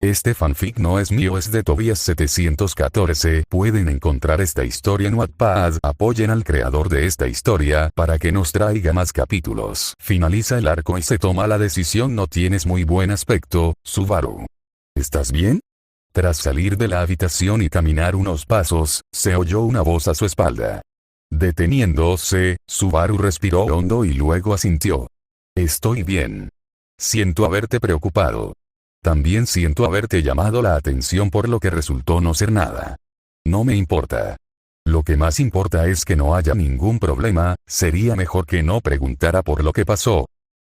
Este fanfic no es mío, es de Tobias714. Pueden encontrar esta historia en Wattpad. Apoyen al creador de esta historia para que nos traiga más capítulos. Finaliza el arco y se toma la decisión. No tienes muy buen aspecto, Subaru. ¿Estás bien? Tras salir de la habitación y caminar unos pasos, se oyó una voz a su espalda. Deteniéndose, Subaru respiró hondo y luego asintió. Estoy bien. Siento haberte preocupado. También siento haberte llamado la atención por lo que resultó no ser nada. No me importa. Lo que más importa es que no haya ningún problema. Sería mejor que no preguntara por lo que pasó.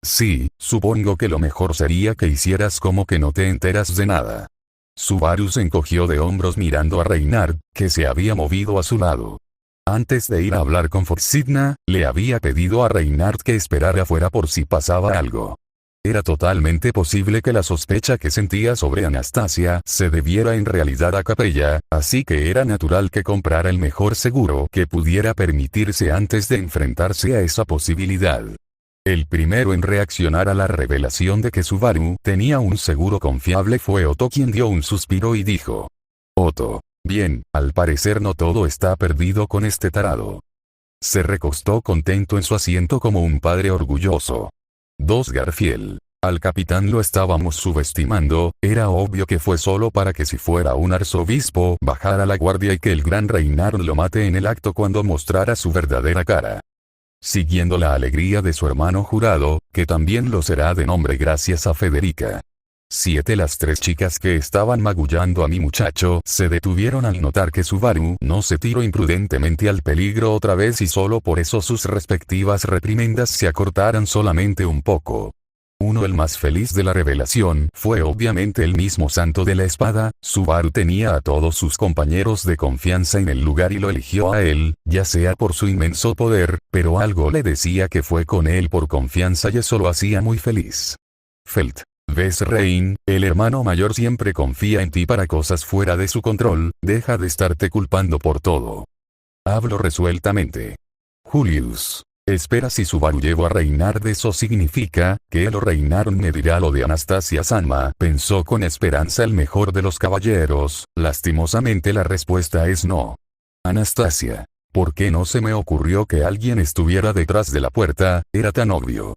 Sí, supongo que lo mejor sería que hicieras como que no te enteras de nada. Subaru se encogió de hombros mirando a Reynard, que se había movido a su lado. Antes de ir a hablar con Foxidna, le había pedido a Reynard que esperara afuera por si pasaba algo. Era totalmente posible que la sospecha que sentía sobre Anastasia se debiera en realidad a Capella, así que era natural que comprara el mejor seguro que pudiera permitirse antes de enfrentarse a esa posibilidad. El primero en reaccionar a la revelación de que Subaru tenía un seguro confiable fue Otto, quien dio un suspiro y dijo: Otto, bien, al parecer no todo está perdido con este tarado. Se recostó contento en su asiento como un padre orgulloso. Garfield. Al capitán lo estábamos subestimando, era obvio que fue solo para que si fuera un arzobispo bajara la guardia y que el gran Reynard lo mate en el acto cuando mostrara su verdadera cara. Siguiendo la alegría de su hermano jurado, que también lo será de nombre gracias a Federica. Las 3 chicas que estaban magullando a mi muchacho se detuvieron al notar que Subaru no se tiró imprudentemente al peligro otra vez y solo por eso sus respectivas reprimendas se acortaran solamente un poco. El más feliz de la revelación fue obviamente el mismo santo de la espada. Subaru tenía a todos sus compañeros de confianza en el lugar y lo eligió a él, ya sea por su inmenso poder, pero algo le decía que fue con él por confianza y eso lo hacía muy feliz. Felt. ¿Ves, Rein? El hermano mayor siempre confía en ti para cosas fuera de su control. Deja de estarte culpando por todo. Hablo resueltamente. Julius. Espera, si Subaru llevó a Reynard, eso significa que él o Reynard me dirá lo de Anastasia Sanma. Pensó con esperanza el mejor de los caballeros. Lastimosamente la respuesta es no. Anastasia. ¿Por qué no se me ocurrió que alguien estuviera detrás de la puerta? Era tan obvio.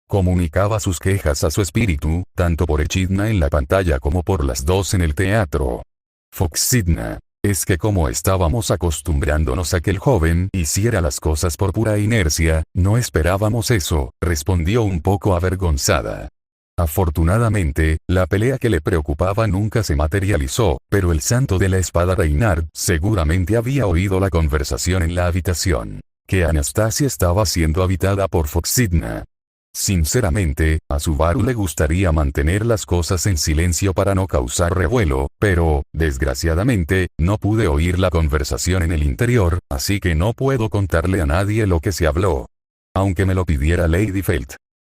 Comunicaba sus quejas a su espíritu, tanto por Echidna en la pantalla como por las dos en el teatro. Foxidna. Es que como estábamos acostumbrándonos a que el joven hiciera las cosas por pura inercia, no esperábamos eso, respondió un poco avergonzada. Afortunadamente, la pelea que le preocupaba nunca se materializó, pero el santo de la espada Reynard seguramente había oído la conversación en la habitación. Que Anastasia estaba siendo habitada por Foxidna. Sinceramente, a Subaru le gustaría mantener las cosas en silencio para no causar revuelo, pero, desgraciadamente, no pude oír la conversación en el interior, así que no puedo contarle a nadie lo que se habló. Aunque me lo pidiera Lady Felt.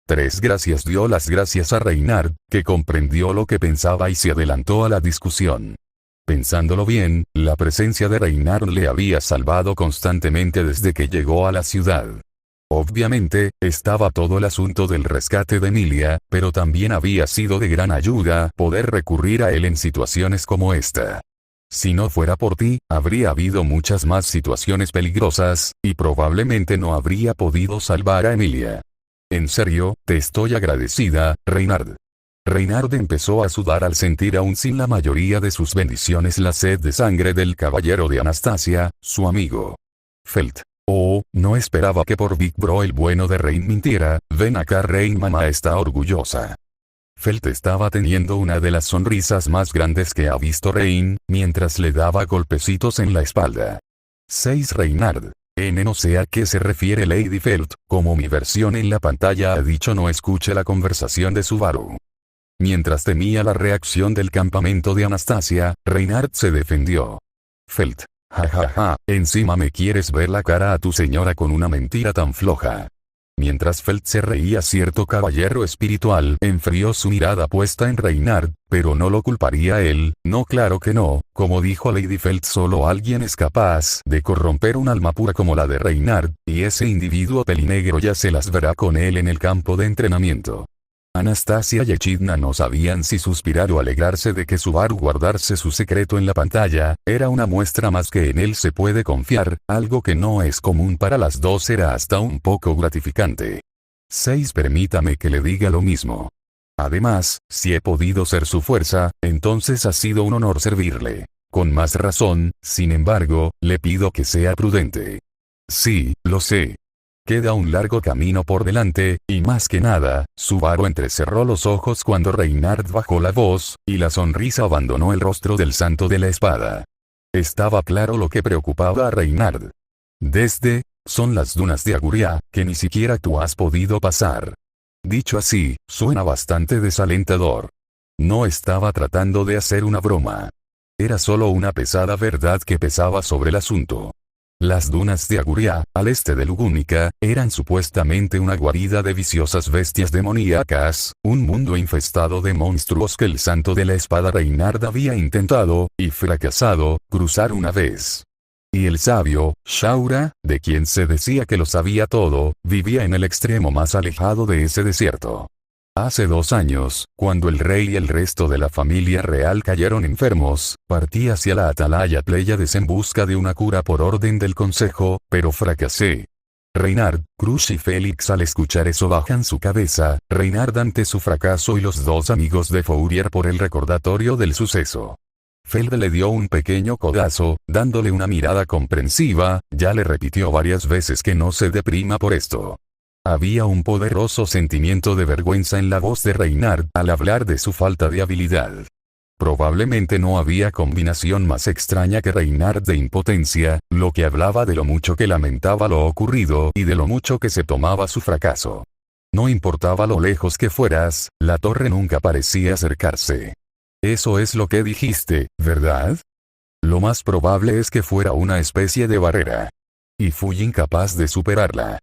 3 gracias. Dio las gracias a Reynard, que comprendió lo que pensaba y se adelantó a la discusión. Pensándolo bien, la presencia de Reynard le había salvado constantemente desde que llegó a la ciudad. Obviamente, estaba todo el asunto del rescate de Emilia, pero también había sido de gran ayuda poder recurrir a él en situaciones como esta. Si no fuera por ti, habría habido muchas más situaciones peligrosas, y probablemente no habría podido salvar a Emilia. En serio, te estoy agradecida, Reynard. Reynard empezó a sudar al sentir aún sin la mayoría de sus bendiciones la sed de sangre del caballero de Anastasia, su amigo. Felt. Oh, no esperaba que por Big Bro el bueno de Rein mintiera. Ven acá, Rein, mamá está orgullosa. Felt estaba teniendo una de las sonrisas más grandes que ha visto Rein, mientras le daba golpecitos en la espalda. 6 Reynard. No sé a qué se refiere Lady Felt, como mi versión en la pantalla ha dicho, no escuche la conversación de Subaru. Mientras temía la reacción del campamento de Anastasia, Reynard se defendió. Felt. Ja, encima me quieres ver la cara a tu señora con una mentira tan floja. Mientras Felt se reía, cierto caballero espiritual enfrió su mirada puesta en Reynard, pero no lo culparía a él. No, claro que no, como dijo Lady Felt, solo alguien es capaz de corromper un alma pura como la de Reynard, y ese individuo pelinegro ya se las verá con él en el campo de entrenamiento. Anastasia y Echidna no sabían si suspirar o alegrarse de que Subaru guardase su secreto en la pantalla, era una muestra más que en él se puede confiar, algo que no es común para las dos era hasta un poco gratificante. 6. Permítame que le diga lo mismo. Además, si he podido ser su fuerza, entonces ha sido un honor servirle. Con más razón, sin embargo, le pido que sea prudente. Sí, lo sé. Queda un largo camino por delante, y más que nada, Subaru entrecerró los ojos cuando Reinhardt bajó la voz, y la sonrisa abandonó el rostro del santo de la espada. Estaba claro lo que preocupaba a Reinhardt. Son las dunas de Aguria, que ni siquiera tú has podido pasar. Dicho así, suena bastante desalentador. No estaba tratando de hacer una broma. Era solo una pesada verdad que pesaba sobre el asunto. Las dunas de Aguria, al este de Lugúnica, eran supuestamente una guarida de viciosas bestias demoníacas, un mundo infestado de monstruos que el santo de la espada Reinhardt había intentado, y fracasado, cruzar una vez. Y el sabio, Shaura, de quien se decía que lo sabía todo, vivía en el extremo más alejado de ese desierto. Hace 2 años, cuando el rey y el resto de la familia real cayeron enfermos, partí hacia la Atalaya Pléyades en busca de una cura por orden del consejo, pero fracasé. Reinhardt, Krush y Félix al escuchar eso bajan su cabeza, Reinhardt ante su fracaso y los 2 amigos de Fourier por el recordatorio del suceso. Feld le dio un pequeño codazo, dándole una mirada comprensiva, ya le repitió varias veces que no se deprima por esto. Había un poderoso sentimiento de vergüenza en la voz de Reinhardt al hablar de su falta de habilidad. Probablemente no había combinación más extraña que Reinhardt de impotencia, lo que hablaba de lo mucho que lamentaba lo ocurrido y de lo mucho que se tomaba su fracaso. No importaba lo lejos que fueras, la torre nunca parecía acercarse. Eso es lo que dijiste, ¿verdad? Lo más probable es que fuera una especie de barrera. Y fui incapaz de superarla.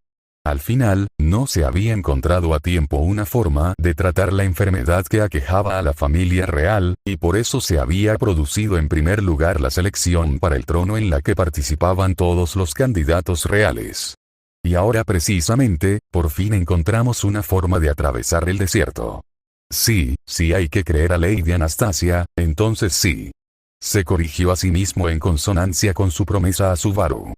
Al final, no se había encontrado a tiempo una forma de tratar la enfermedad que aquejaba a la familia real, y por eso se había producido en primer lugar la selección para el trono en la que participaban todos los candidatos reales. Y ahora precisamente, por fin encontramos una forma de atravesar el desierto. Sí, si hay que creer a Lady Anastasia, entonces sí. Se corrigió a sí mismo en consonancia con su promesa a Subaru.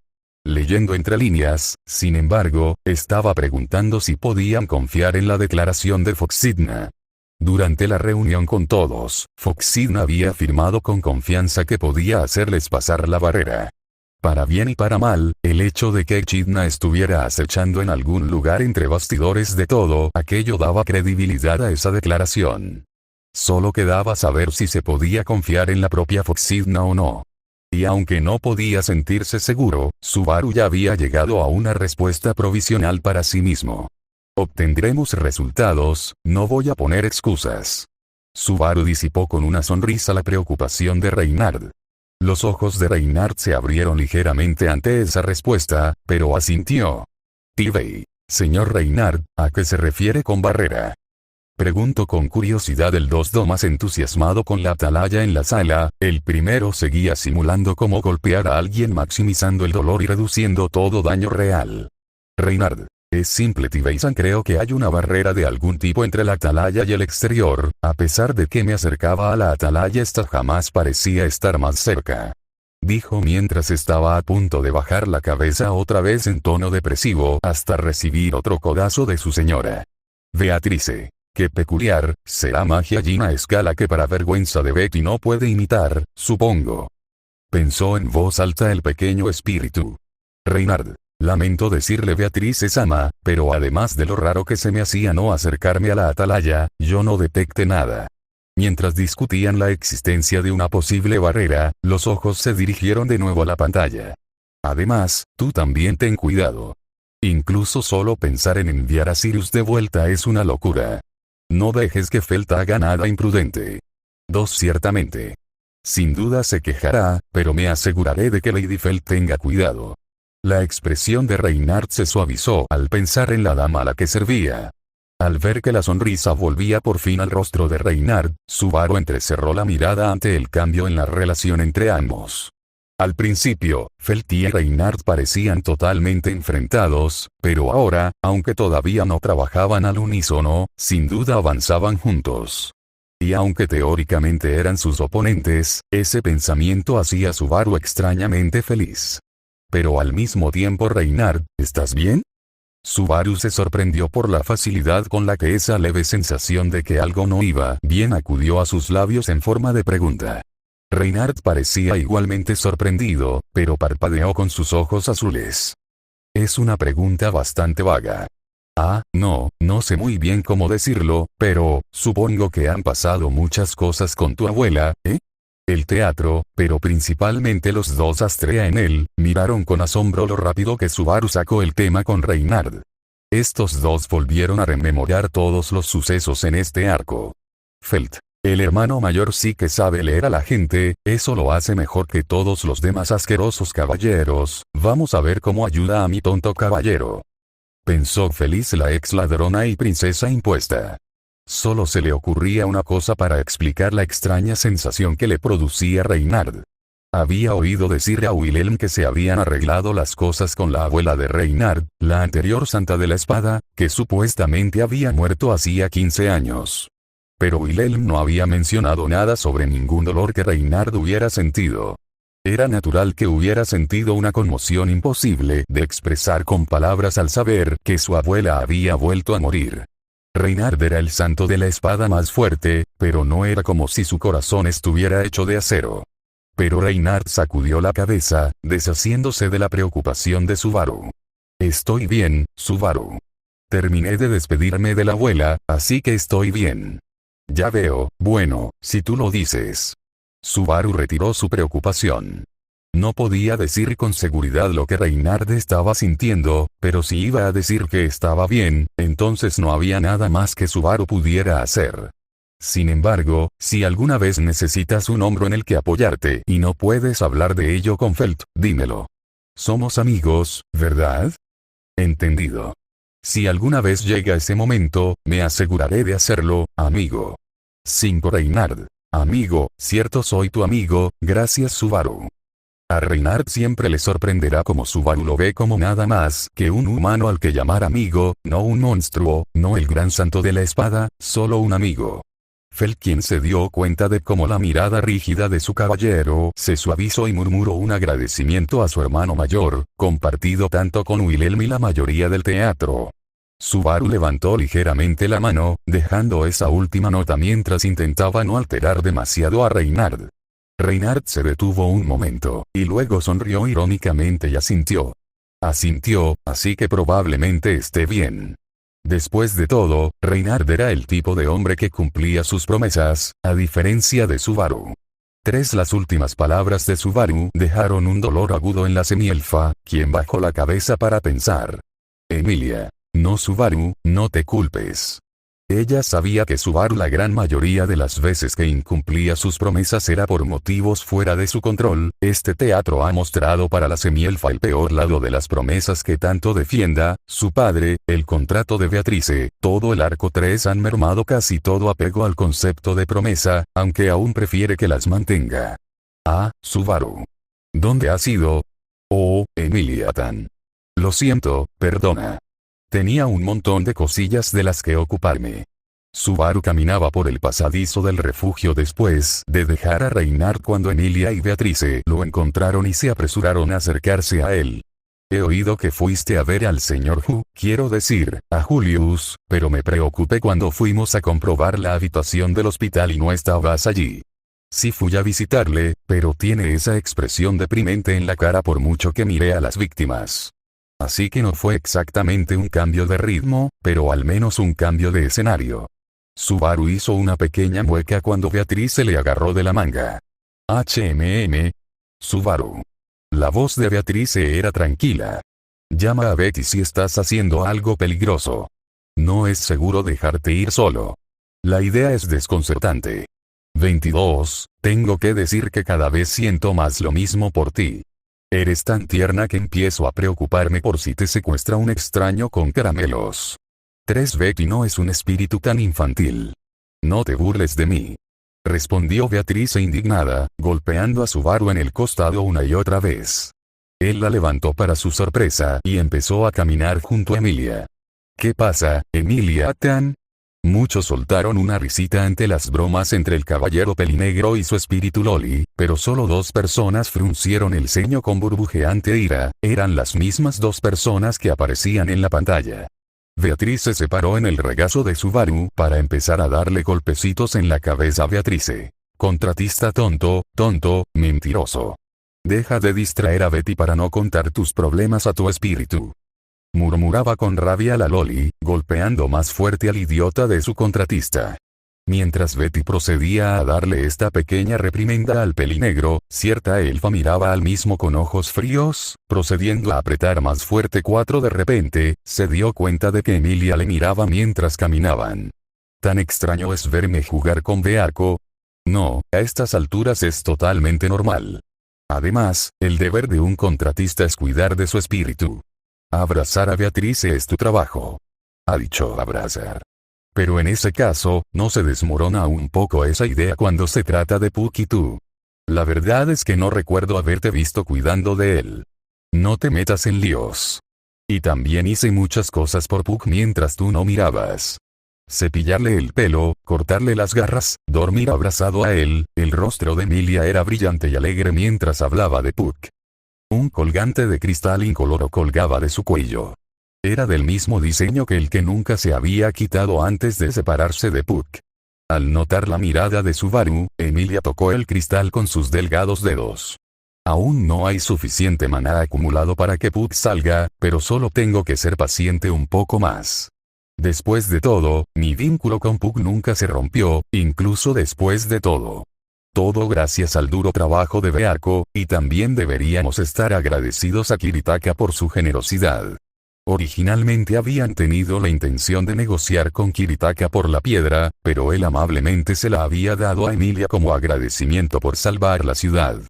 Leyendo entre líneas, sin embargo, estaba preguntando si podían confiar en la declaración de Foxidna. Durante la reunión con todos, Foxidna había afirmado con confianza que podía hacerles pasar la barrera. Para bien y para mal, el hecho de que Echidna estuviera acechando en algún lugar entre bastidores de todo aquello daba credibilidad a esa declaración. Solo quedaba saber si se podía confiar en la propia Foxidna o no. Y aunque no podía sentirse seguro, Subaru ya había llegado a una respuesta provisional para sí mismo. Obtendremos resultados, no voy a poner excusas. Subaru disipó con una sonrisa la preocupación de Reinhardt. Los ojos de Reinhardt se abrieron ligeramente ante esa respuesta, pero asintió. Tibey. Señor Reinhardt, ¿a qué se refiere con barrera? Preguntó con curiosidad el Dosdo más entusiasmado con la atalaya en la sala, el primero seguía simulando cómo golpear a alguien maximizando el dolor y reduciendo todo daño real. Reinhardt. Es simple Tibey-san, creo que hay una barrera de algún tipo entre la atalaya y el exterior, a pesar de que me acercaba a la atalaya esta jamás parecía estar más cerca. Dijo mientras estaba a punto de bajar la cabeza otra vez en tono depresivo hasta recibir otro codazo de su señora. Beatrice. Qué peculiar, será magia Gina a escala que para vergüenza de Betty no puede imitar, supongo. Pensó en voz alta el pequeño espíritu. Reinhardt. Lamento decirle Beatrice-sama, pero además de lo raro que se me hacía no acercarme a la atalaya, yo no detecté nada. Mientras discutían la existencia de una posible barrera, los ojos se dirigieron de nuevo a la pantalla. Además, tú también ten cuidado. Incluso solo pensar en enviar a Sirius de vuelta es una locura. No dejes que Felt haga nada imprudente. 2 Ciertamente. Sin duda se quejará, pero me aseguraré de que Lady Felt tenga cuidado. La expresión de Reinhardt se suavizó al pensar en la dama a la que servía. Al ver que la sonrisa volvía por fin al rostro de Reinhardt, Subaru entrecerró la mirada ante el cambio en la relación entre ambos. Al principio, Felt y Reinhardt parecían totalmente enfrentados, pero ahora, aunque todavía no trabajaban al unísono, sin duda avanzaban juntos. Y aunque teóricamente eran sus oponentes, ese pensamiento hacía a Subaru extrañamente feliz. Pero al mismo tiempo Reinhardt, ¿estás bien? Subaru se sorprendió por la facilidad con la que esa leve sensación de que algo no iba bien acudió a sus labios en forma de pregunta. Reinhardt parecía igualmente sorprendido, pero parpadeó con sus ojos azules. Es una pregunta bastante vaga. No sé muy bien cómo decirlo, pero, supongo que han pasado muchas cosas con tu abuela, ¿eh? El teatro, pero principalmente los dos Astrea en él, miraron con asombro lo rápido que Subaru sacó el tema con Reinhardt. Estos dos volvieron a rememorar todos los sucesos en este arco. Felt. El hermano mayor sí que sabe leer a la gente, eso lo hace mejor que todos los demás asquerosos caballeros, vamos a ver cómo ayuda a mi tonto caballero. Pensó feliz la ex ladrona y princesa impuesta. Solo se le ocurría una cosa para explicar la extraña sensación que le producía Reinhardt. Había oído decir a Wilhelm que se habían arreglado las cosas con la abuela de Reinhardt, la anterior santa de la espada, que supuestamente había muerto hacía 15 años. Pero Wilhelm no había mencionado nada sobre ningún dolor que Reinhardt hubiera sentido. Era natural que hubiera sentido una conmoción imposible de expresar con palabras al saber que su abuela había vuelto a morir. Reinhardt era el santo de la espada más fuerte, pero no era como si su corazón estuviera hecho de acero. Pero Reinhardt sacudió la cabeza, deshaciéndose de la preocupación de Subaru. Estoy bien, Subaru. Terminé de despedirme de la abuela, así que estoy bien. Ya veo, bueno, si tú lo dices. Subaru retiró su preocupación. No podía decir con seguridad lo que Reinhardt estaba sintiendo, pero si iba a decir que estaba bien, entonces no había nada más que Subaru pudiera hacer. Sin embargo, si alguna vez necesitas un hombro en el que apoyarte y no puedes hablar de ello con Felt, dímelo. Somos amigos, ¿verdad? Entendido. Si alguna vez llega ese momento, me aseguraré de hacerlo, amigo. 5 Reinhardt. Amigo, cierto soy tu amigo, gracias Subaru. A Reinhardt siempre le sorprenderá como Subaru lo ve como nada más que un humano al que llamar amigo, no un monstruo, no el gran santo de la espada, solo un amigo. Felt quien se dio cuenta de cómo la mirada rígida de su caballero se suavizó y murmuró un agradecimiento a su hermano mayor, compartido tanto con Wilhelm y la mayoría del teatro. Subaru levantó ligeramente la mano, dejando esa última nota mientras intentaba no alterar demasiado a Reinhardt. Reinhardt se detuvo un momento, y luego sonrió irónicamente y asintió. Asintió, así que probablemente esté bien. Después de todo, Reinhardt era el tipo de hombre que cumplía sus promesas, a diferencia de Subaru. Las últimas palabras de Subaru dejaron un dolor agudo en la semielfa, quien bajó la cabeza para pensar. Emilia. No Subaru, no te culpes. Ella sabía que Subaru la gran mayoría de las veces que incumplía sus promesas era por motivos fuera de su control. Este teatro ha mostrado para la semielfa el peor lado de las promesas que tanto defienda, su padre, el contrato de Beatrice, todo el arco 3 han mermado casi todo apego al concepto de promesa, aunque aún prefiere que las mantenga. Subaru. ¿Dónde has ido? Oh, Emilia-tan. Lo siento, perdona. Tenía un montón de cosillas de las que ocuparme. Subaru caminaba por el pasadizo del refugio después de dejar a Reinhardt cuando Emilia y Beatrice lo encontraron y se apresuraron a acercarse a él. He oído que fuiste a ver al señor Hu, quiero decir, a Julius, pero me preocupé cuando fuimos a comprobar la habitación del hospital y no estabas allí. Sí fui a visitarle, pero tiene esa expresión deprimente en la cara por mucho que miré a las víctimas. Así que no fue exactamente un cambio de ritmo, pero al menos un cambio de escenario. Subaru hizo una pequeña mueca cuando Beatrice le agarró de la manga. Subaru. La voz de Beatrice era tranquila. Llama a Betty si estás haciendo algo peligroso. No es seguro dejarte ir solo. La idea es desconcertante. 22. Tengo que decir que cada vez siento más lo mismo por ti. Eres tan tierna que empiezo a preocuparme por si te secuestra un extraño con caramelos. 3. Betty no es un espíritu tan infantil. No te burles de mí. respondió Beatrice indignada, golpeando a Subaru en el costado una y otra vez. Él la levantó para su sorpresa y empezó a caminar junto a Emilia. ¿Qué pasa, Emilia-tan? Muchos soltaron una risita ante las bromas entre el caballero pelinegro y su espíritu Loli, pero solo 2 personas fruncieron el ceño con burbujeante ira, eran las mismas 2 personas que aparecían en la pantalla. Beatrice se paró en el regazo de Subaru para empezar a darle golpecitos en la cabeza a Beatrice. Contratista tonto, mentiroso. Deja de distraer a Betty para no contar tus problemas a tu espíritu. Murmuraba con rabia la Loli, golpeando más fuerte al idiota de su contratista. Mientras Betty procedía a darle esta pequeña reprimenda al pelinegro, cierta elfa miraba al mismo con ojos fríos, procediendo a apretar más fuerte. De repente, se dio cuenta de que Emilia le miraba mientras caminaban. ¿Tan extraño es verme jugar con Bearco? No, a estas alturas es totalmente normal. Además, el deber de un contratista es cuidar de su espíritu. Abrazar a Beatrice es tu trabajo. Ha dicho abrazar. Pero en ese caso, ¿no se desmorona un poco esa idea cuando se trata de Puck y tú? La verdad es que no recuerdo haberte visto cuidando de él. No te metas en líos. Y también hice muchas cosas por Puck mientras tú no mirabas. Cepillarle el pelo, cortarle las garras, dormir abrazado a él. El rostro de Emilia era brillante y alegre mientras hablaba de Puck. Un colgante de cristal incoloro colgaba de su cuello. Era del mismo diseño que el que nunca se había quitado antes de separarse de Puck. Al notar la mirada de Subaru, Emilia tocó el cristal con sus delgados dedos. Aún no hay suficiente maná acumulado para que Puck salga, pero solo tengo que ser paciente un poco más. Después de todo, mi vínculo con Puck nunca se rompió, incluso después de todo. Todo gracias al duro trabajo de Bearco, y también deberíamos estar agradecidos a Kiritaka por su generosidad. Originalmente habían tenido la intención de negociar con Kiritaka por la piedra, pero él amablemente se la había dado a Emilia como agradecimiento por salvar la ciudad.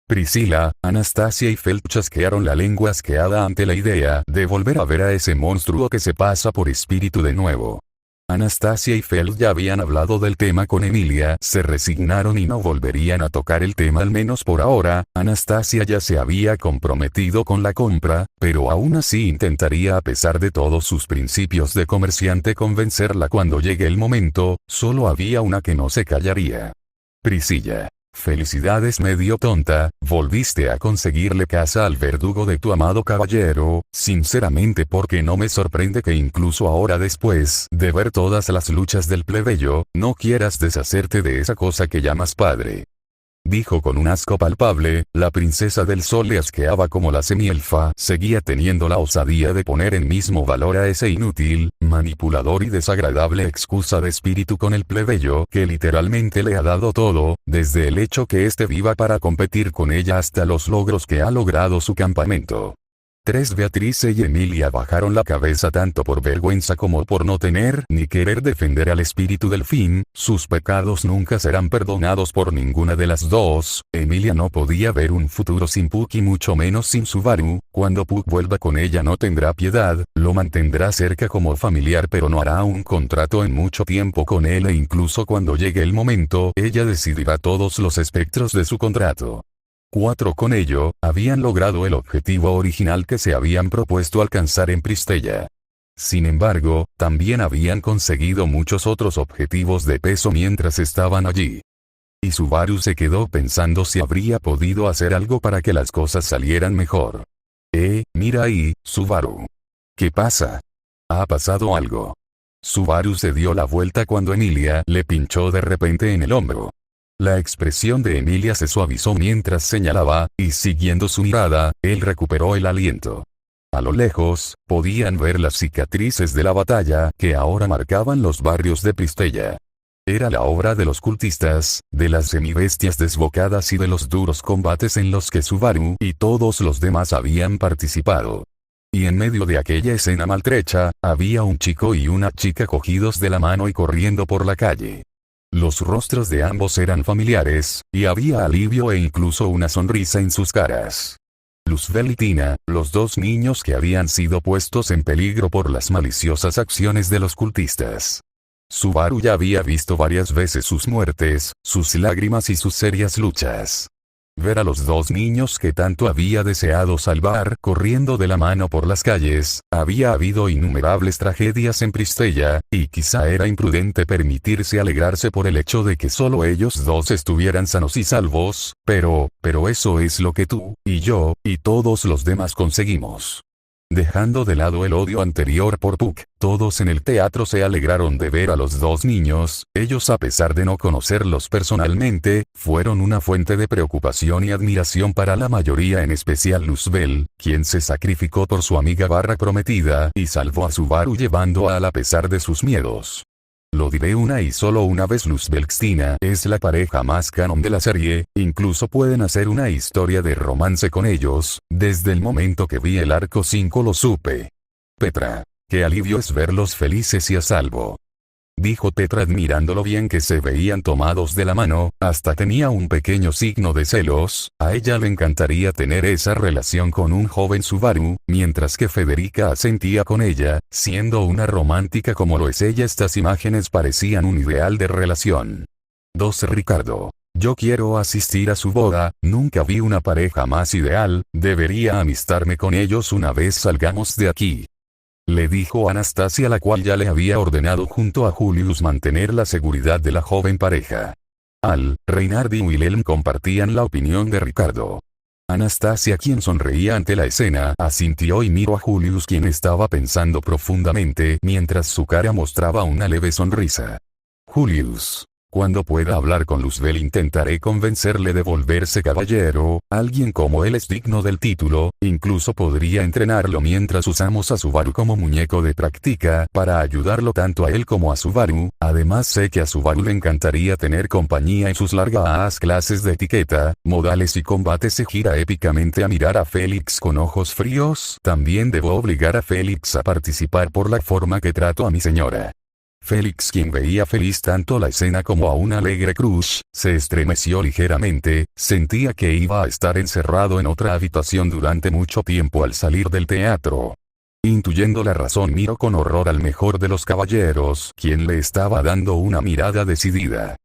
Priscila, Anastasia y Felt chasquearon la lengua asqueada ante la idea de volver a ver a ese monstruo que se pasa por espíritu de nuevo. Anastasia y Felt ya habían hablado del tema con Emilia, se resignaron y no volverían a tocar el tema al menos por ahora. Anastasia ya se había comprometido con la compra, pero aún así intentaría a pesar de todos sus principios de comerciante convencerla cuando llegue el momento. Solo había una que no se callaría. Priscilla. Felicidades medio tonta, volviste a conseguirle casa al verdugo de tu amado caballero, sinceramente porque no me sorprende que incluso ahora después de ver todas las luchas del plebeyo, no quieras deshacerte de esa cosa que llamas padre. Dijo con un asco palpable, la princesa del sol le asqueaba como la semielfa seguía teniendo la osadía de poner en mismo valor a ese inútil, manipulador y desagradable excusa de espíritu con el plebeyo que literalmente le ha dado todo, desde el hecho que éste viva para competir con ella hasta los logros que ha logrado su campamento. Beatrice y Emilia bajaron la cabeza tanto por vergüenza como por no tener ni querer defender al espíritu delfín. Sus pecados nunca serán perdonados por ninguna de las dos. Emilia no podía ver un futuro sin Puck y mucho menos sin Subaru. Cuando Puck vuelva con ella no tendrá piedad, lo mantendrá cerca como familiar pero no hará un contrato en mucho tiempo con él e incluso cuando llegue el momento, ella decidirá todos los espectros de su contrato. Con ello, habían logrado el objetivo original que se habían propuesto alcanzar en Pristella. Sin embargo, también habían conseguido muchos otros objetivos de peso mientras estaban allí. Y Subaru se quedó pensando si habría podido hacer algo para que las cosas salieran mejor. Mira ahí, Subaru. ¿Qué pasa? ¿Ha pasado algo? Subaru se dio la vuelta cuando Emilia le pinchó de repente en el hombro. La expresión de Emilia se suavizó mientras señalaba, y siguiendo su mirada, él recuperó el aliento. A lo lejos, podían ver las cicatrices de la batalla que ahora marcaban los barrios de Pristella. Era la obra de los cultistas, de las semibestias desbocadas y de los duros combates en los que Subaru y todos los demás habían participado. Y en medio de aquella escena maltrecha, había un chico y una chica cogidos de la mano y corriendo por la calle. Los rostros de ambos eran familiares, y había alivio e incluso una sonrisa en sus caras. Luzbel y Tina, los 2 niños que habían sido puestos en peligro por las maliciosas acciones de los cultistas. Subaru ya había visto varias veces sus muertes, sus lágrimas y sus serias luchas. Ver a los dos niños que tanto había deseado salvar corriendo de la mano por las calles, había habido innumerables tragedias en Pristella, y quizá era imprudente permitirse alegrarse por el hecho de que solo ellos dos estuvieran sanos y salvos, pero eso es lo que tú, y yo, y todos los demás conseguimos. Dejando de lado el odio anterior por Puck, todos en el teatro se alegraron de ver a los dos niños. Ellos, a pesar de no conocerlos personalmente, fueron una fuente de preocupación y admiración para la mayoría, en especial Luzbel, quien se sacrificó por su amiga prometida y salvó a Subaru llevando a pesar de sus miedos. Lo diré una y solo una vez: Luzbel-Stina es la pareja más canon de la serie, incluso pueden hacer una historia de romance con ellos. Desde el momento que vi el arco 5 lo supe. Petra, qué alivio es verlos felices y a salvo, dijo Petra admirando lo bien que se veían tomados de la mano. Hasta tenía un pequeño signo de celos. A ella le encantaría tener esa relación con un joven Subaru, mientras que Federica asentía con ella, siendo una romántica como lo es ella. Estas imágenes parecían un ideal de relación. 2. Ricardo. Yo quiero asistir a su boda. Nunca vi una pareja más ideal. Debería amistarme con ellos una vez salgamos de aquí, le dijo Anastasia, la cual ya le había ordenado junto a Julius mantener la seguridad de la joven pareja. Reinhard y Wilhelm compartían la opinión de Ricardo. Anastasia, quien sonreía ante la escena, asintió y miró a Julius, quien estaba pensando profundamente mientras su cara mostraba una leve sonrisa. Julius. Cuando pueda hablar con Luzbel intentaré convencerle de volverse caballero. Alguien como él es digno del título. Incluso podría entrenarlo mientras usamos a Subaru como muñeco de práctica para ayudarlo tanto a él como a Subaru. Además sé que a Subaru le encantaría tener compañía en sus largas clases de etiqueta, modales y combate. Se gira épicamente a mirar a Félix con ojos fríos. También debo obligar a Félix a participar por la forma que trato a mi señora. Félix, quien veía feliz tanto la escena como a un alegre crush, se estremeció ligeramente. Sentía que iba a estar encerrado en otra habitación durante mucho tiempo al salir del teatro. Intuyendo la razón, miró con horror al mejor de los caballeros, quien le estaba dando una mirada decidida.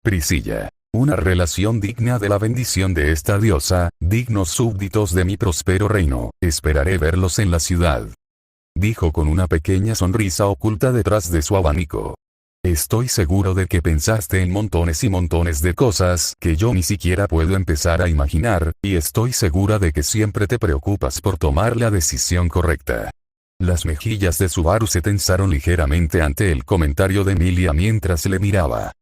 Priscilla. Una relación digna de la bendición de esta diosa, dignos súbditos de mi próspero reino. Esperaré verlos en la ciudad, dijo con una pequeña sonrisa oculta detrás de su abanico. Estoy seguro de que pensaste en montones y montones de cosas que yo ni siquiera puedo empezar a imaginar, y estoy segura de que siempre te preocupas por tomar la decisión correcta. Las mejillas de Subaru se tensaron ligeramente ante el comentario de Emilia mientras le miraba.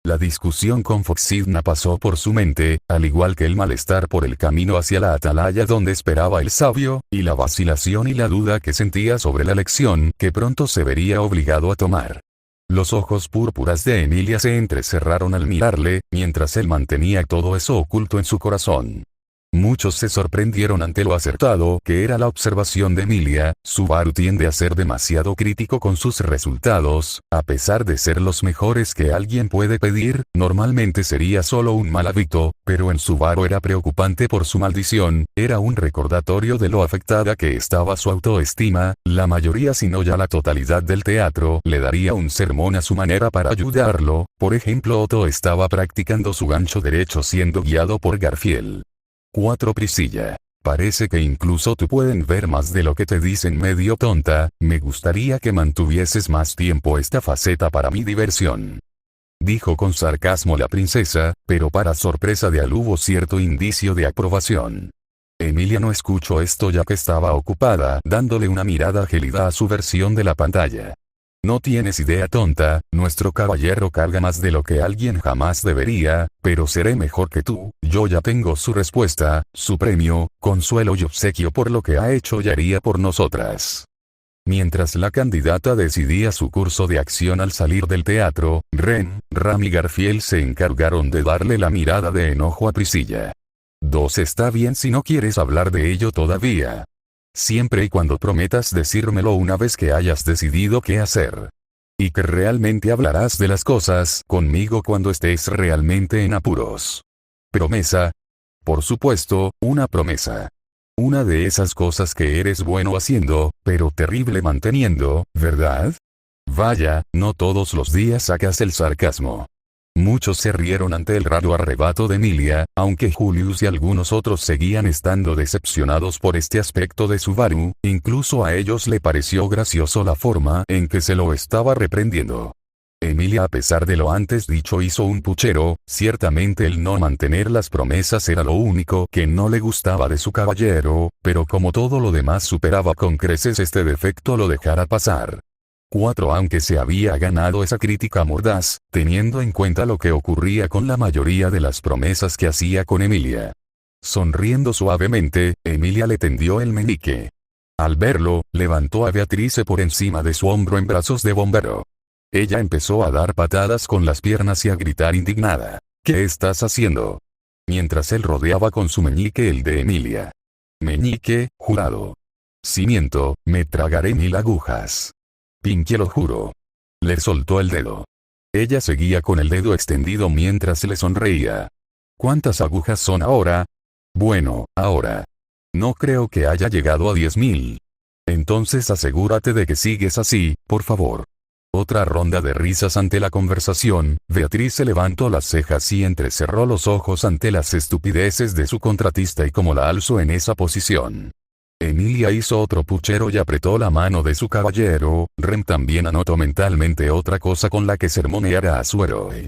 La discusión con Foxidna pasó por su mente, al igual que el malestar por el camino hacia la atalaya donde esperaba el sabio, y la vacilación y la duda que sentía sobre la lección que pronto se vería obligado a tomar. Los ojos púrpuras de Emilia se entrecerraron al mirarle, mientras él mantenía todo eso oculto en su corazón. Muchos se sorprendieron ante lo acertado que era la observación de Emilia. Subaru tiende a ser demasiado crítico con sus resultados, a pesar de ser los mejores que alguien puede pedir. Normalmente sería solo un mal hábito, pero en Subaru era preocupante por su maldición. Era un recordatorio de lo afectada que estaba su autoestima. La mayoría, si no ya la totalidad del teatro, le daría un sermón a su manera para ayudarlo. Por ejemplo, Otto estaba practicando su gancho derecho siendo guiado por Garfield. 4. Priscilla. Parece que incluso tú pueden ver más de lo que te dicen. Medio tonta, me gustaría que mantuvieses más tiempo esta faceta para mi diversión, dijo con sarcasmo la princesa, pero para sorpresa de Al hubo cierto indicio de aprobación. Emilia no escuchó esto ya que estaba ocupada dándole una mirada gélida a su versión de la pantalla. No tienes idea, tonta, nuestro caballero carga más de lo que alguien jamás debería, pero seré mejor que tú. Yo ya tengo su respuesta, su premio, consuelo y obsequio por lo que ha hecho y haría por nosotras. Mientras la candidata decidía su curso de acción al salir del teatro, Ram y Garfield se encargaron de darle la mirada de enojo a Priscilla. 2. Está bien si no quieres hablar de ello todavía. Siempre y cuando prometas decírmelo una vez que hayas decidido qué hacer. Y que realmente hablarás de las cosas conmigo cuando estés realmente en apuros. ¿Promesa? Por supuesto, una promesa. Una de esas cosas que eres bueno haciendo, pero terrible manteniendo, ¿verdad? Vaya, no todos los días sacas el sarcasmo. Muchos se rieron ante el raro arrebato de Emilia, aunque Julius y algunos otros seguían estando decepcionados por este aspecto de Subaru, incluso a ellos le pareció gracioso la forma en que se lo estaba reprendiendo. Emilia, a pesar de lo antes dicho, hizo un puchero. Ciertamente el no mantener las promesas era lo único que no le gustaba de su caballero, pero como todo lo demás superaba con creces este defecto, lo dejara pasar. 4. Aunque se había ganado esa crítica mordaz, teniendo en cuenta lo que ocurría con la mayoría de las promesas que hacía con Emilia. Sonriendo suavemente, Emilia le tendió el meñique. Al verlo, levantó a Beatrice por encima de su hombro en brazos de bombero. Ella empezó a dar patadas con las piernas y a gritar indignada. ¿Qué estás haciendo? Mientras él rodeaba con su meñique el de Emilia. Meñique, jurado. Si miento, me tragaré 1000 agujas. Pinky, lo juro. Le soltó el dedo. Ella seguía con el dedo extendido mientras le sonreía. ¿Cuántas agujas son ahora? Bueno, ahora. No creo que haya llegado a 10.000. Entonces asegúrate de que sigues así, por favor. Otra ronda de risas ante la conversación. Beatrice levantó las cejas y entrecerró los ojos ante las estupideces de su contratista y como la alzó en esa posición. Emilia hizo otro puchero y apretó la mano de su caballero. Rem también anotó mentalmente otra cosa con la que sermoneara a su héroe.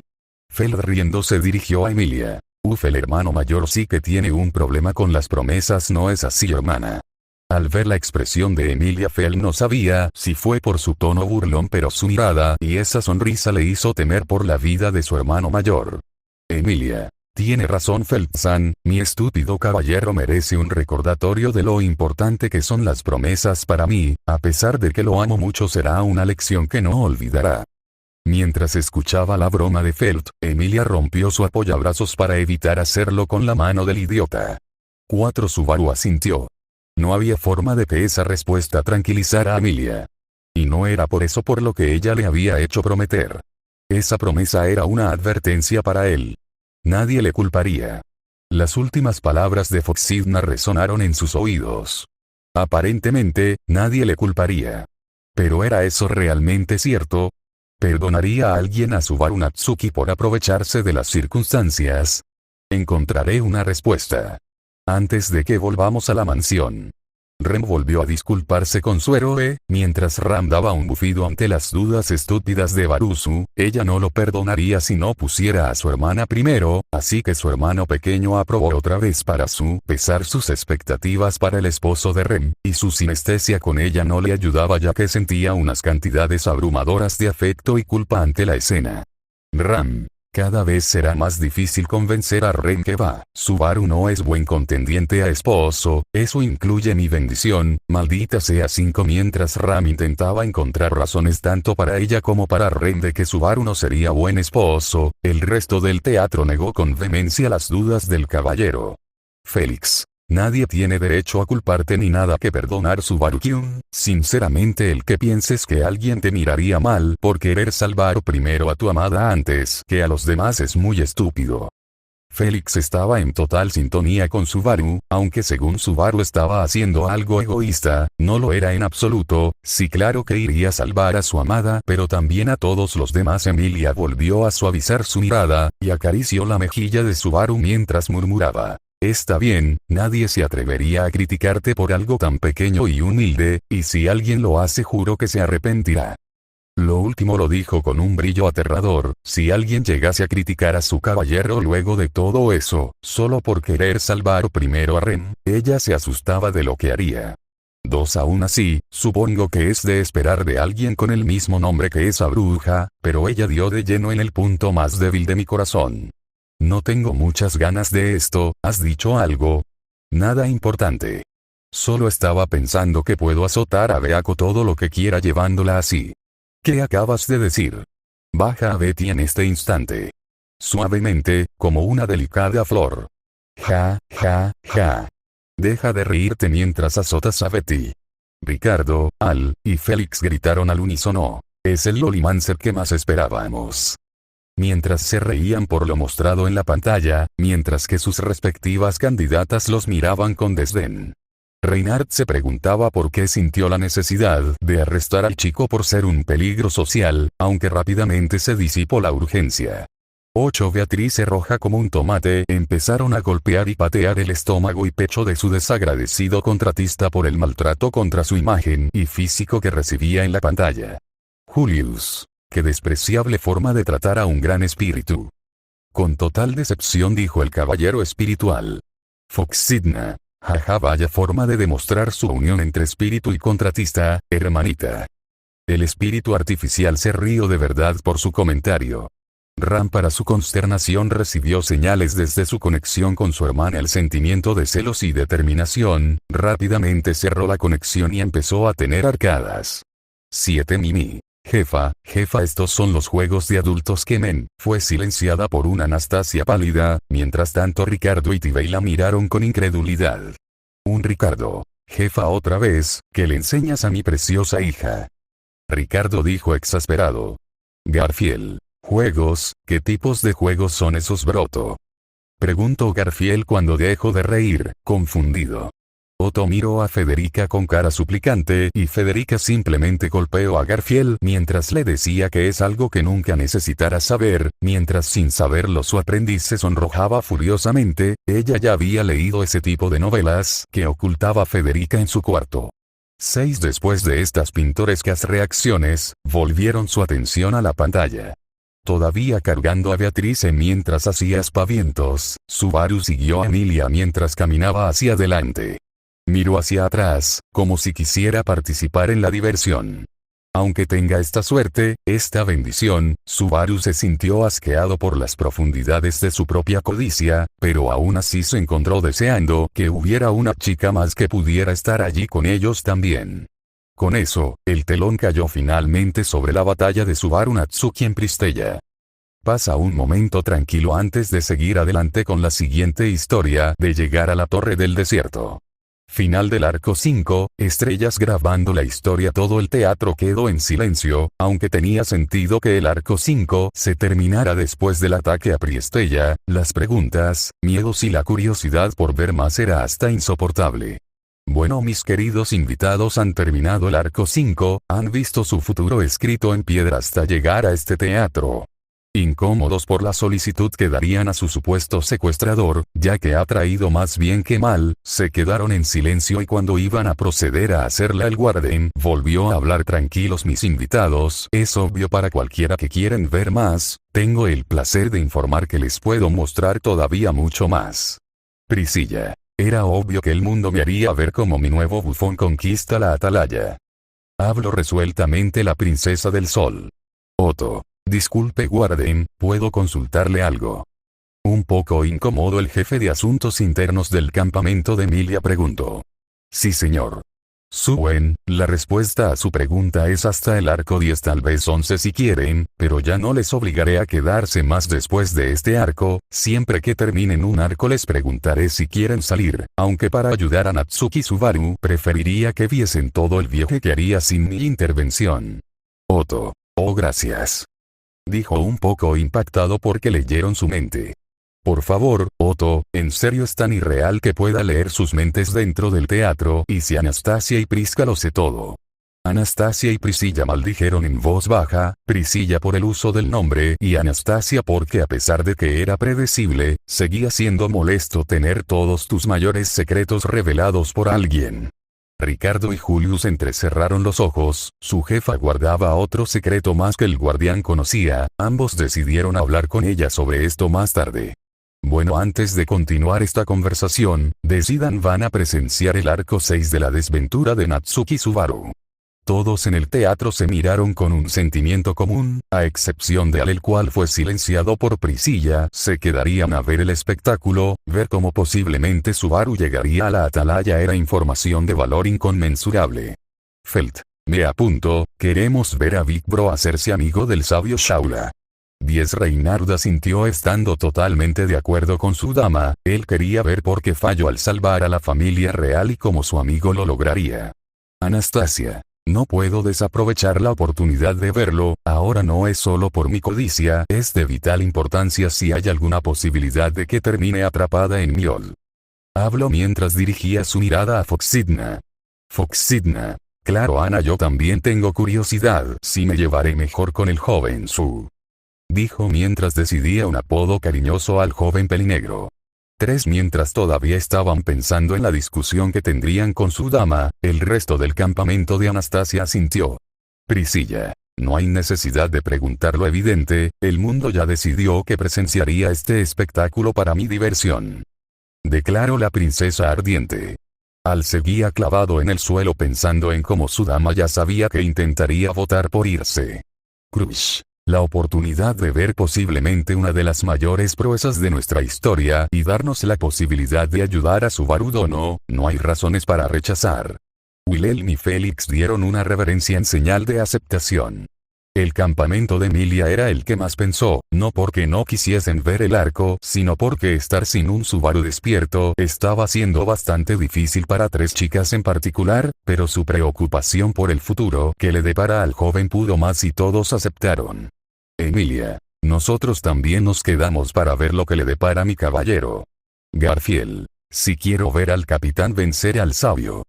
Feld, riendo, se dirigió a Emilia. El hermano mayor sí que tiene un problema con las promesas, ¿no es así, hermana? Al ver la expresión de Emilia, Feld no sabía si fue por su tono burlón, pero su mirada y esa sonrisa le hizo temer por la vida de su hermano mayor. Emilia. Tiene razón Feld-san, mi estúpido caballero merece un recordatorio de lo importante que son las promesas para mí, a pesar de que lo amo mucho, será una lección que no olvidará. Mientras escuchaba la broma de Feld, Emilia rompió su apoyabrazos para evitar hacerlo con la mano del idiota. 4. Subaru asintió. No había forma de que esa respuesta tranquilizara a Emilia. Y no era por eso por lo que ella le había hecho prometer. Esa promesa era una advertencia para él. Nadie le culparía. Las últimas palabras de Foxidna resonaron en sus oídos. Aparentemente, nadie le culparía. ¿Pero era eso realmente cierto? ¿Perdonaría a alguien a Subaru Natsuki por aprovecharse de las circunstancias? Encontraré una respuesta. Antes de que volvamos a la mansión. Rem volvió a disculparse con su héroe, mientras Ram daba un bufido ante las dudas estúpidas de Barusu. Ella no lo perdonaría si no pusiera a su hermana primero, así que su hermano pequeño aprobó otra vez para su pesar sus expectativas para el esposo de Rem, y su sinestesia con ella no le ayudaba ya que sentía unas cantidades abrumadoras de afecto y culpa ante la escena. Ram. Cada vez será más difícil convencer a Rem que Subaru no es buen contendiente a esposo, eso incluye mi bendición, maldita sea 5. Mientras Ram intentaba encontrar razones tanto para ella como para Rem de que Subaru no sería buen esposo, el resto del teatro negó con vehemencia las dudas del caballero. Félix. Nadie tiene derecho a culparte ni nada que perdonar, Subaru-kyun. Sinceramente, el que pienses que alguien te miraría mal por querer salvar primero a tu amada antes que a los demás es muy estúpido. Félix estaba en total sintonía con Subaru, aunque según Subaru estaba haciendo algo egoísta, no lo era en absoluto. Sí, claro que iría a salvar a su amada, pero también a todos los demás. Emilia volvió a suavizar su mirada, y acarició la mejilla de Subaru mientras murmuraba. Está bien, nadie se atrevería a criticarte por algo tan pequeño y humilde, y si alguien lo hace juro que se arrepentirá. Lo último lo dijo con un brillo aterrador. Si alguien llegase a criticar a su caballero luego de todo eso, solo por querer salvar primero a Rem, ella se asustaba de lo que haría. 2. Aún así, supongo que es de esperar de alguien con el mismo nombre que esa bruja, pero ella dio de lleno en el punto más débil de mi corazón. No tengo muchas ganas de esto. ¿Has dicho algo? Nada importante. Solo estaba pensando que puedo azotar a Beako todo lo que quiera llevándola así. ¿Qué acabas de decir? Baja a Betty en este instante. Suavemente, como una delicada flor. Ja, ja, ja. Deja de reírte mientras azotas a Betty. Ricardo, Al, y Félix gritaron al unísono. Es el Lolimancer que más esperábamos. Mientras se reían por lo mostrado en la pantalla, mientras que sus respectivas candidatas los miraban con desdén. Reinhardt se preguntaba por qué sintió la necesidad de arrestar al chico por ser un peligro social, aunque rápidamente se disipó la urgencia. 8. Beatriz, roja como un tomate, empezaron a golpear y patear el estómago y pecho de su desagradecido contratista por el maltrato contra su imagen y físico que recibía en la pantalla. Julius. Qué despreciable forma de tratar a un gran espíritu. Con total decepción dijo el caballero espiritual. Foxidna. Jaja, vaya forma de demostrar su unión entre espíritu y contratista, hermanita. El espíritu artificial se rió de verdad por su comentario. Ram, para su consternación, recibió señales desde su conexión con su hermana. El sentimiento de celos y determinación, rápidamente cerró la conexión y empezó a tener arcadas. 7. Mimi. Jefa, estos son los juegos de adultos que men. Fue silenciada por una Anastasia pálida, mientras tanto Ricardo y Tibey la miraron con incredulidad. Un Ricardo. Jefa, otra vez, ¿qué le enseñas a mi preciosa hija? Ricardo dijo exasperado. Garfield. ¿Juegos? ¿Qué tipos de juegos son esos, broto? Preguntó Garfield cuando dejó de reír, confundido. Otto miró a Federica con cara suplicante y Federica simplemente golpeó a Garfield mientras le decía que es algo que nunca necesitara saber, mientras sin saberlo su aprendiz se sonrojaba furiosamente. Ella ya había leído ese tipo de novelas que ocultaba Federica en su cuarto. 6. Después de estas pintorescas reacciones, volvieron su atención a la pantalla. Todavía cargando a Beatriz mientras hacía aspavientos, Subaru siguió a Emilia mientras caminaba hacia adelante. Miró hacia atrás, como si quisiera participar en la diversión. Aunque tenga esta suerte, esta bendición, Subaru se sintió asqueado por las profundidades de su propia codicia, pero aún así se encontró deseando que hubiera una chica más que pudiera estar allí con ellos también. Con eso, el telón cayó finalmente sobre la batalla de Subaru Natsuki en Pristella. Pasa un momento tranquilo antes de seguir adelante con la siguiente historia de llegar a la Torre del Desierto. Final del arco 5, estrellas grabando la historia. Todo el teatro quedó en silencio, aunque tenía sentido que el arco 5 se terminara después del ataque a Pristella. Las preguntas, miedos y la curiosidad por ver más era hasta insoportable. Bueno, mis queridos invitados, han terminado el arco 5, han visto su futuro escrito en piedra hasta llegar a este teatro. Incómodos por la solicitud que darían a su supuesto secuestrador, ya que ha traído más bien que mal, se quedaron en silencio y cuando iban a proceder a hacerla el guardián volvió a hablar. Tranquilos mis invitados, es obvio para cualquiera que quieren ver más, tengo el placer de informar que les puedo mostrar todavía mucho más. Priscilla. Era obvio que el mundo me haría ver cómo mi nuevo bufón conquista la atalaya. Habló resueltamente la princesa del sol. Otto. Disculpe guardián, ¿puedo consultarle algo? Un poco incómodo, el jefe de asuntos internos del campamento de Emilia preguntó. Sí señor. Suen, la respuesta a su pregunta es hasta el arco 10, tal vez 11 si quieren, pero ya no les obligaré a quedarse más después de este arco. Siempre que terminen un arco les preguntaré si quieren salir, aunque para ayudar a Natsuki Subaru preferiría que viesen todo el viaje que haría sin mi intervención. Otto. Oh gracias. Dijo un poco impactado porque leyeron su mente. Por favor, Otto, en serio es tan irreal que pueda leer sus mentes dentro del teatro. Y si Anastasia y Prisca lo sé todo. Anastasia y Priscilla maldijeron en voz baja, Priscilla por el uso del nombre y Anastasia porque a pesar de que era predecible, seguía siendo molesto tener todos tus mayores secretos revelados por alguien. Ricardo y Julius entrecerraron los ojos, su jefa guardaba otro secreto más que el guardián conocía, ambos decidieron hablar con ella sobre esto más tarde. Bueno, antes de continuar esta conversación, decidan van a presenciar el arco 6 de la desventura de Natsuki Subaru. Todos en el teatro se miraron con un sentimiento común, a excepción de Al, el cual fue silenciado por Priscilla. Se quedarían a ver el espectáculo, ver cómo posiblemente Subaru llegaría a la atalaya era información de valor inconmensurable. Felt. Me apunto, queremos ver a Big Bro hacerse amigo del sabio Shaula. 10. Reinhardt asintió estando totalmente de acuerdo con su dama, él quería ver por qué falló al salvar a la familia real y cómo su amigo lo lograría. Anastasia. No puedo desaprovechar la oportunidad de verlo, ahora no es solo por mi codicia, es de vital importancia si hay alguna posibilidad de que termine atrapada en Miol. Habló mientras dirigía su mirada a Foxidna. Foxidna. Claro, Ana, yo también tengo curiosidad si me llevaré mejor con el joven Su. Dijo mientras decidía un apodo cariñoso al joven pelinegro. Mientras todavía estaban pensando en la discusión que tendrían con su dama, el resto del campamento de Anastasia asintió. Priscilla. No hay necesidad de preguntar lo evidente, el mundo ya decidió que presenciaría este espectáculo para mi diversión. Declaró la princesa ardiente. Al seguía clavado en el suelo pensando en cómo su dama ya sabía que intentaría votar por irse. Crush. La oportunidad de ver posiblemente una de las mayores proezas de nuestra historia y darnos la posibilidad de ayudar a Subaru Dono, no hay razones para rechazar. Wilhelm y Félix dieron una reverencia en señal de aceptación. El campamento de Emilia era el que más pensó, no porque no quisiesen ver el arco, sino porque estar sin un Subaru despierto estaba siendo bastante difícil para 3 chicas en particular, pero su preocupación por el futuro que le depara al joven pudo más y todos aceptaron. Emilia. Nosotros también nos quedamos para ver lo que le depara mi caballero. Garfield. Si quiero ver al capitán vencer al sabio.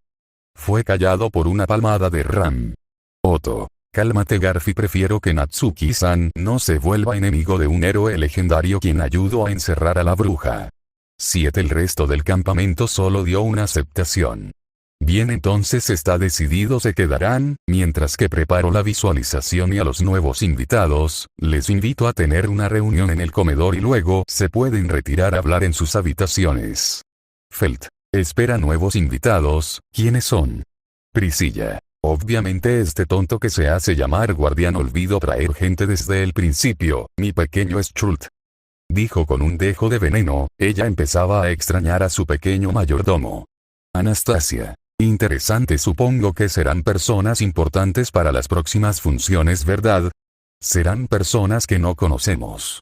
Fue callado por una palmada de Ram. Otto. Cálmate, Garfi, prefiero que Natsuki-san no se vuelva enemigo de un héroe legendario quien ayudó a encerrar a la bruja. 7. El resto del campamento solo dio una aceptación. Bien, entonces está decidido, se quedarán, mientras que preparo la visualización y a los nuevos invitados, les invito a tener una reunión en el comedor y luego se pueden retirar a hablar en sus habitaciones. Felt. Espera nuevos invitados, ¿quiénes son? Priscilla. Obviamente este tonto que se hace llamar guardián olvidó traer gente desde el principio, mi pequeño Schult. Dijo con un dejo de veneno, ella empezaba a extrañar a su pequeño mayordomo. Anastasia. Interesante, supongo que serán personas importantes para las próximas funciones, ¿verdad? Serán personas que no conocemos.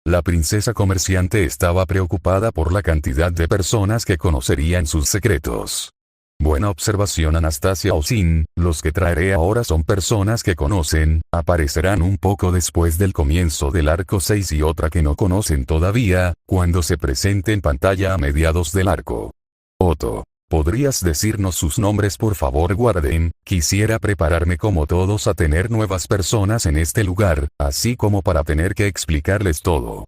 La princesa comerciante estaba preocupada por la cantidad de personas que conocerían sus secretos. Buena observación, Anastasia Osin, los que traeré ahora son personas que conocen, aparecerán un poco después del comienzo del arco 6 y otra que no conocen todavía, cuando se presente en pantalla a mediados del arco. Otto. ¿Podrías decirnos sus nombres, por favor, Warden? Quisiera prepararme como todos a tener nuevas personas en este lugar, así como para tener que explicarles todo.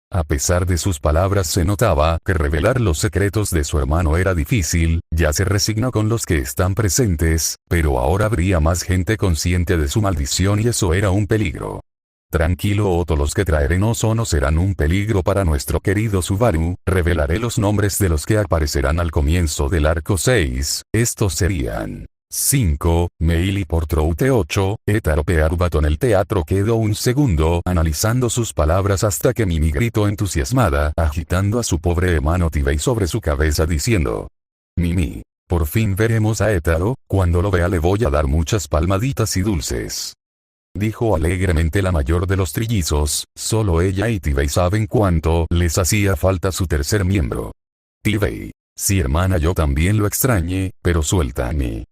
A pesar de sus palabras se notaba que revelar los secretos de su hermano era difícil, ya se resignó con los que están presentes, pero ahora habría más gente consciente de su maldición y eso era un peligro. Tranquilo, Otto, los que traeré no son o serán un peligro para nuestro querido Subaru, revelaré los nombres de los que aparecerán al comienzo del arco 6, estos serían 5. Meili Portroute 8, Etarope Arbaton. El teatro quedó un segundo analizando sus palabras hasta que Mimi gritó entusiasmada, agitando a su pobre hermano Tibei sobre su cabeza diciendo: Mimi, por fin veremos a Etaro, cuando lo vea le voy a dar muchas palmaditas y dulces. Dijo alegremente la mayor de los trillizos, solo ella y Tibei saben cuánto les hacía falta su tercer miembro. Tibei. Sí, hermana, yo también lo extrañé, pero suéltame.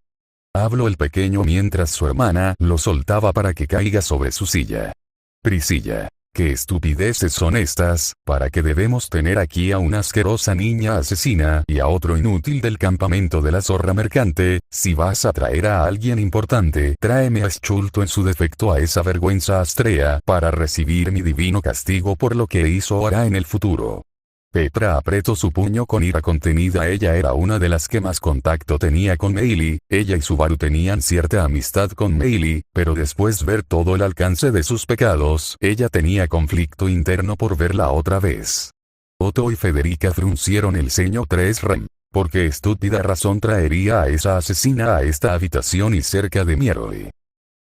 Habló el pequeño mientras su hermana lo soltaba para que caiga sobre su silla. Priscilla. ¿Qué estupideces son estas? ¿Para qué debemos tener aquí a una asquerosa niña asesina y a otro inútil del campamento de la zorra mercante? Si vas a traer a alguien importante, tráeme a Schulto, en su defecto a esa vergüenza astrea, para recibir mi divino castigo por lo que hizo o hará en el futuro. Petra apretó su puño con ira contenida. Ella era una de las que más contacto tenía con Meili, ella y Subaru tenían cierta amistad con Meili, pero después ver todo el alcance de sus pecados, ella tenía conflicto interno por verla otra vez. Otto y Federica fruncieron el ceño. Rem. ¿Por qué estúpida razón traería a esa asesina a esta habitación y cerca de mi héroe?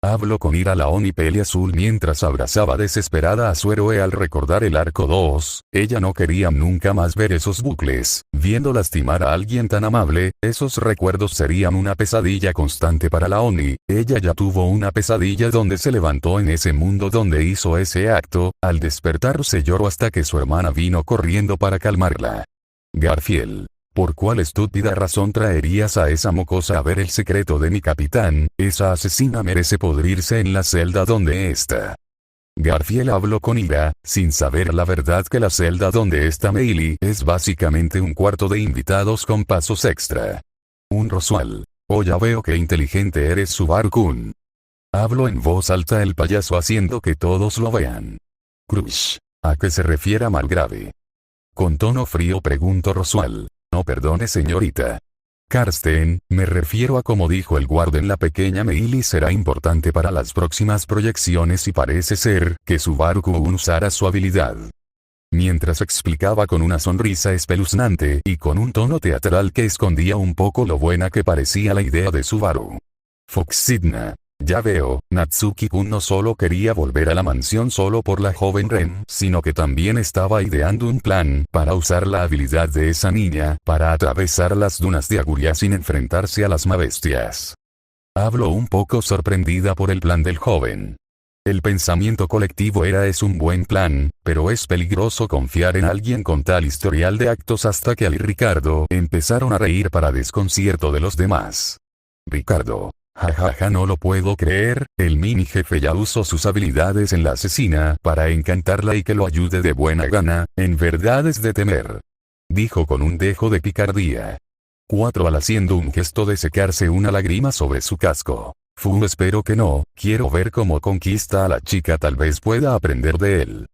Habló con ira la Oni-Peli Azul mientras abrazaba desesperada a su héroe al recordar el arco 2, ella no quería nunca más ver esos bucles, viendo lastimar a alguien tan amable, esos recuerdos serían una pesadilla constante para la Oni, ella ya tuvo una pesadilla donde se levantó en ese mundo donde hizo ese acto, al despertarse lloró hasta que su hermana vino corriendo para calmarla. Garfield. ¿Por cuál estúpida razón traerías a esa mocosa a ver el secreto de mi capitán? Esa asesina merece podrirse en la celda donde está. Garfield habló con ira, sin saber la verdad que la celda donde está Meili es básicamente un cuarto de invitados con pasos extra. Un Roswell. Oh, ya veo qué inteligente eres, Subaru-kun. Habló en voz alta el payaso haciendo que todos lo vean. Crush. ¿A qué se refiere Margrave? Con tono frío preguntó Roswell. No, perdone, señorita. Karsten, me refiero a como dijo el guardián, la pequeña Meili será importante para las próximas proyecciones y parece ser que Subaru-kun usará su habilidad. Mientras explicaba con una sonrisa espeluznante y con un tono teatral que escondía un poco lo buena que parecía la idea de Subaru. Foxidna. Ya veo, Natsuki-kun no solo quería volver a la mansión solo por la joven Ren, sino que también estaba ideando un plan para usar la habilidad de esa niña para atravesar las dunas de Aguria sin enfrentarse a las mabestias. Habló un poco sorprendida por el plan del joven. El pensamiento colectivo era: es un buen plan, pero es peligroso confiar en alguien con tal historial de actos. Hasta que Ali y Ricardo empezaron a reír para desconcierto de los demás. Ricardo. Jajaja, no lo puedo creer, el mini jefe ya usó sus habilidades en la asesina para encantarla y que lo ayude de buena gana, en verdad es de temer. Dijo con un dejo de picardía. 4 al haciendo un gesto de secarse una lágrima sobre su casco. Espero que no, quiero ver cómo conquista a la chica, tal vez pueda aprender de él.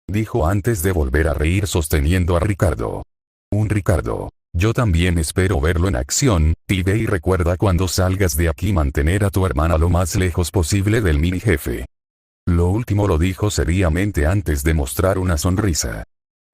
Dijo antes de volver a reír sosteniendo a Ricardo. Un Ricardo. Yo también espero verlo en acción, Tibe, y recuerda cuando salgas de aquí mantener a tu hermana lo más lejos posible del mini jefe. Lo último lo dijo seriamente antes de mostrar una sonrisa.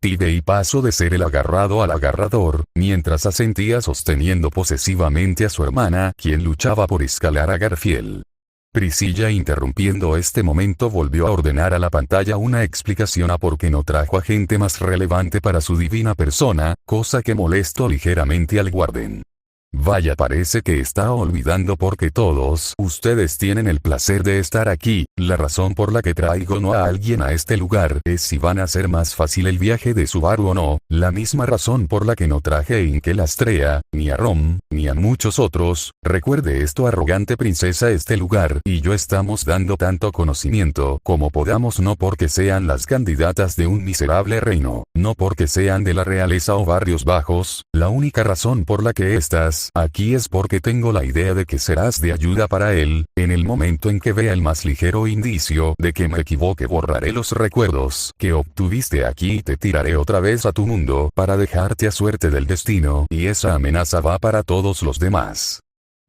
Tibe pasó de ser el agarrado al agarrador, mientras asentía sosteniendo posesivamente a su hermana, quien luchaba por escalar a Garfield. Priscilla, interrumpiendo este momento, volvió a ordenar a la pantalla una explicación a por qué no trajo a gente más relevante para su divina persona, cosa que molestó ligeramente al guardián. Vaya, parece que está olvidando porque todos ustedes tienen el placer de estar aquí. La razón por la que traigo no a alguien a este lugar es si van a hacer más fácil el viaje de Subaru o no, la misma razón por la que no traje a Inkel Astrea, ni a Rom, ni a muchos otros. Recuerde esto, arrogante princesa, este lugar y yo estamos dando tanto conocimiento como podamos, no porque sean las candidatas de un miserable reino, no porque sean de la realeza o barrios bajos, la única razón por la que estás aquí es porque tengo la idea de que serás de ayuda para él. En el momento en que vea el más ligero indicio de que me equivoque, borraré los recuerdos que obtuviste aquí y te tiraré otra vez a tu mundo para dejarte a suerte del destino, y esa amenaza va para todos los demás.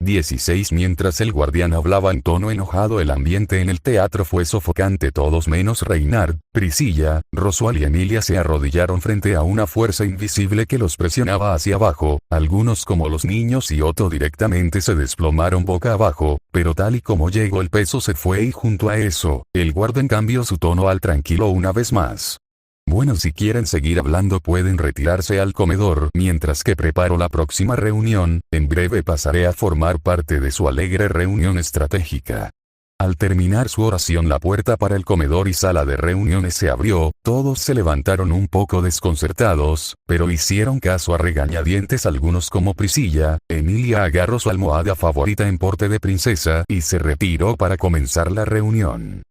16. Mientras el guardián hablaba en tono enojado, el ambiente en el teatro fue sofocante. Todos menos Reynard, Priscilla, Roswell y Emilia se arrodillaron frente a una fuerza invisible que los presionaba hacia abajo. Algunos, como los niños y Otto, directamente se desplomaron boca abajo, pero tal y como llegó el peso se fue, y junto a eso, el guardián cambió su tono al tranquilo una vez más. Bueno, si quieren seguir hablando pueden retirarse al comedor mientras que preparo la próxima reunión. En breve pasaré a formar parte de su alegre reunión estratégica. Al terminar su oración, la puerta para el comedor y sala de reuniones se abrió. Todos se levantaron un poco desconcertados, pero hicieron caso a regañadientes. Algunos, como Priscilla. Emilia agarró su almohada favorita en porte de princesa y se retiró para comenzar la reunión.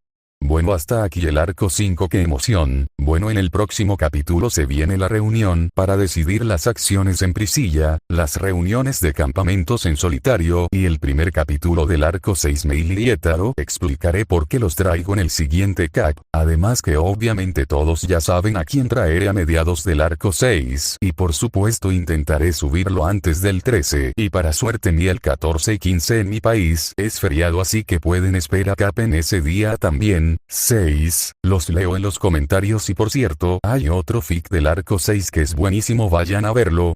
Bueno, hasta aquí el arco 5. ¡Qué emoción! Bueno, en el próximo capítulo se viene la reunión para decidir las acciones en Priscilla, las reuniones de campamentos en solitario y el primer capítulo del arco 6. Meili y Etaro. Explicaré por qué los traigo en el siguiente cap, además que obviamente todos ya saben a quién traeré a mediados del arco 6, y por supuesto intentaré subirlo antes del 13, y para suerte ni el 14 y 15 en mi país es feriado, así que pueden esperar cap en ese día también. 6. Los leo en los comentarios. Y por cierto, hay otro fic del arco 6 que es buenísimo, vayan a verlo.